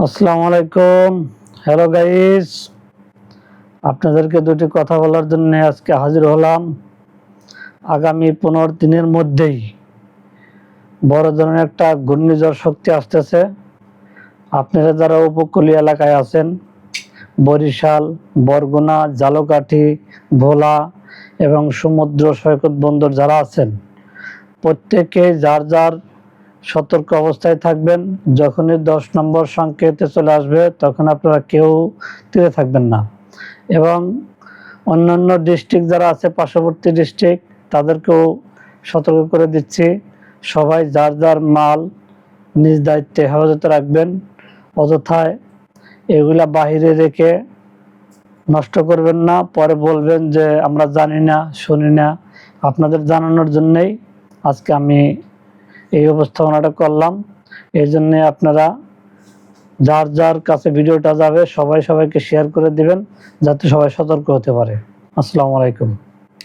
আসসালামু আলাইকুম। Hello guys, আপনাদেরকে দুটি কথা বলার জন্য আজকে হাজির হলাম। আগামী 15 দিনের মধ্যেই বড় ধরনের একটা ঘূর্ণিঝড় শক্তি আসতেছে। আপনারা যারা উপকূলীয় এলাকায় আছেন, বরিশাল, বরগুনা, ঝালকাঠি, ভোলা এবং সমুদ্র সৈকত বন্দর যারা আছেন, প্রত্যেকে যার যার সতর্ক অবস্থায় থাকবেন। যখনই 10 নম্বর সংকেতে চলে আসবে তখন আপনারা কেউ তীরে থাকবেন না। এবং অন্যান্য ডিস্ট্রিক্ট যারা আছে, পার্শ্ববর্তী ডিস্ট্রিক্ট, তাদেরকেও সতর্ক করে দিচ্ছি, সবাই যার যার মাল নিজ দায়িত্বে হেফাজতে রাখবেন। অযথায় এগুলা বাহিরে রেখে নষ্ট করবেন না, পরে বলবেন যে আমরা জানি না, শুনি না। আপনাদের জানানোর জন্যই আজকে আমি এই উপস্থাপনাটা করলাম। এই জন্যে আপনারা যার যার কাছে ভিডিওটা যাবে সবাই সবাইকে শেয়ার করে দিবেন, যাতে সবাই সতর্ক হতে পারে। আসসালামু আলাইকুম।